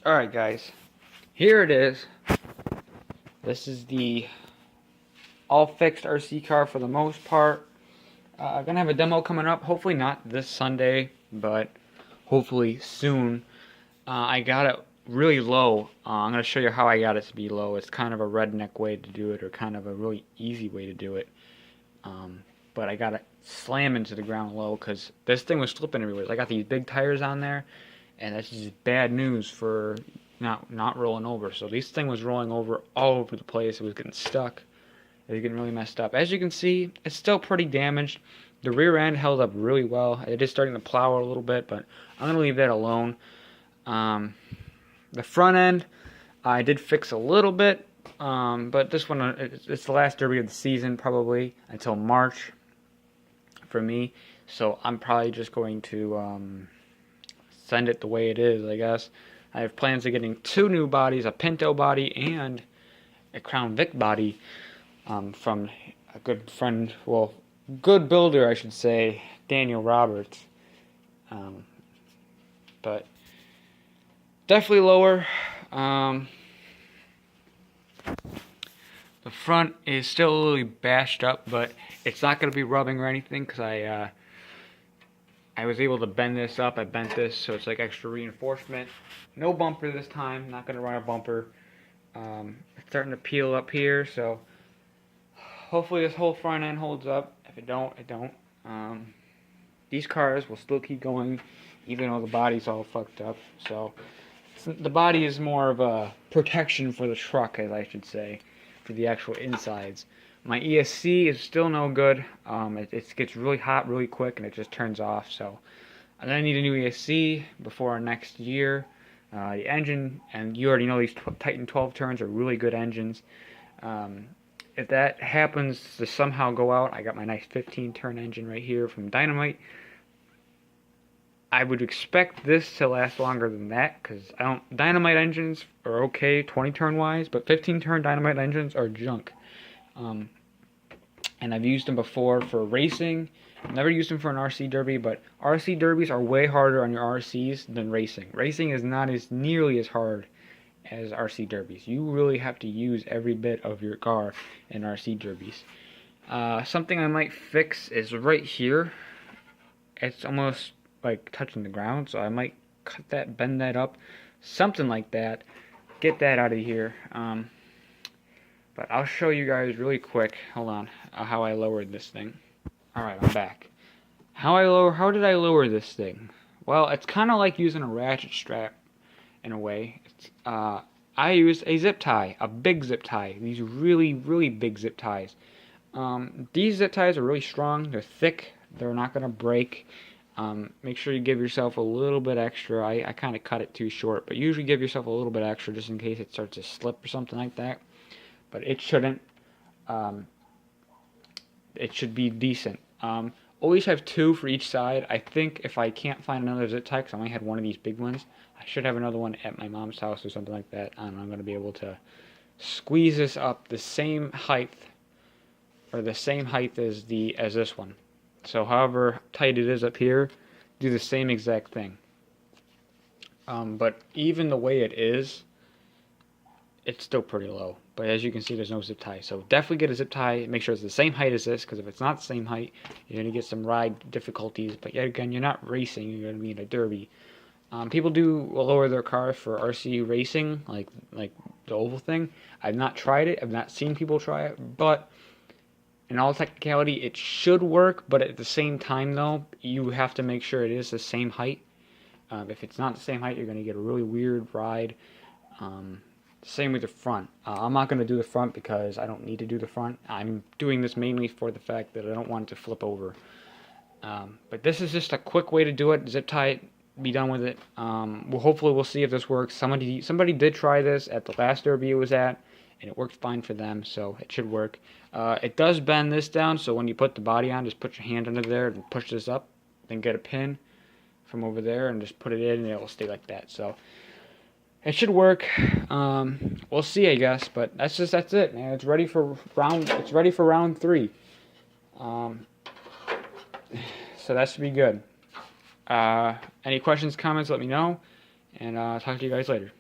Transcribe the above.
Alright guys, here it is. This is the all fixed RC car for the most part. I'm gonna have a demo coming up, hopefully not this Sunday, but hopefully soon. I got it really low. I'm gonna show you how I got it to be low. It's kind of a redneck way to do it, or kind of a really easy way to do it. But I got it slam into the ground low because this thing was slipping everywhere. I got these big tires on there, and that's just bad news for not rolling over. So this thing was rolling over all over the place. It was getting stuck. It was getting really messed up. As you can see, it's still pretty damaged. The rear end held up really well. It is starting to plow a little bit, but I'm gonna leave that alone. The front end, I did fix a little bit, but this one, it's the last derby of the season, probably until March for me. So I'm probably just going to send it the way it is, I guess. I have plans of getting 2 new bodies, a Pinto body and a Crown Vic body, from a good friend, well, good builder, I should say, Daniel Roberts. But definitely lower. The front is still a little bashed up, but it's not going to be rubbing or anything because I was able to bend this up. I bent this so it's like extra reinforcement. No bumper this time. Not going to run a bumper. It's starting to peel up here, so hopefully this whole front end holds up. If it don't, it don't. These cars will still keep going even though the body's all fucked up. So the body is more of a protection for the truck, as I should say, for the actual insides. My ESC is still no good. It gets really hot really quick and it just turns off. So I'm gonna need a new ESC before next year. The engine, and you already know these Titan 12 turns are really good engines. If that happens to somehow go out, I got my nice 15 turn engine right here from Dynamite. I would expect this to last longer than that because Dynamite engines are okay 20 turn wise, but 15 turn Dynamite engines are junk. And I've used them before for racing. I've never used them for an RC derby, but RC derbies are way harder on your RCs than racing. Racing is not as nearly as hard as RC derbies. You really have to use every bit of your car in RC derbies. Something I might fix is right here. It's almost like touching the ground, so I might cut that, bend that up, something like that, get that out of here. But I'll show you guys really quick, hold on, how I lowered this thing. Alright, I'm back. How did I lower this thing? Well, it's kind of like using a ratchet strap in a way. I used a zip tie, a big zip tie, these really, really big zip ties. These zip ties are really strong, they're thick, they're not going to break. Make sure you give yourself a little bit extra. I kind of cut it too short, but usually give yourself a little bit extra just in case it starts to slip or something like that. But it shouldn't. It should be decent. Always have 2 for each side. I think if I can't find another zip tie, because I only had one of these big ones, I should have another one at my mom's house or something like that. And I'm going to be able to squeeze this up the same height, or the same height as this one. So however tight it is up here, do the same exact thing. But even the way it is, it's still pretty low. But as you can see, there's no zip tie. So definitely get a zip tie. Make sure it's the same height as this, because if it's not the same height, you're going to get some ride difficulties. But yet again, you're not racing. You're going to be in a derby. People do lower their cars for RC racing, like the oval thing. I've not tried it. I've not seen people try it. But in all technicality, it should work, but at the same time, though, you have to make sure it is the same height. If it's not the same height, you're going to get a really weird ride. Same with the front. I'm not going to do the front because I don't need to do the front. I'm doing this mainly for the fact that I don't want it to flip over. But this is just a quick way to do it. Zip tie it, be done with it. Hopefully we'll see if this works. Somebody did try this at the last derby it was at, and it worked fine for them, so it should work. It does bend this down, so when you put the body on, just put your hand under there and push this up, then get a pin from over there and just put it in, and it will stay like that. So it should work. We'll see, I guess, but that's it, man. It's ready for round 3. So that should be good. Any questions, comments, let me know, and talk to you guys later.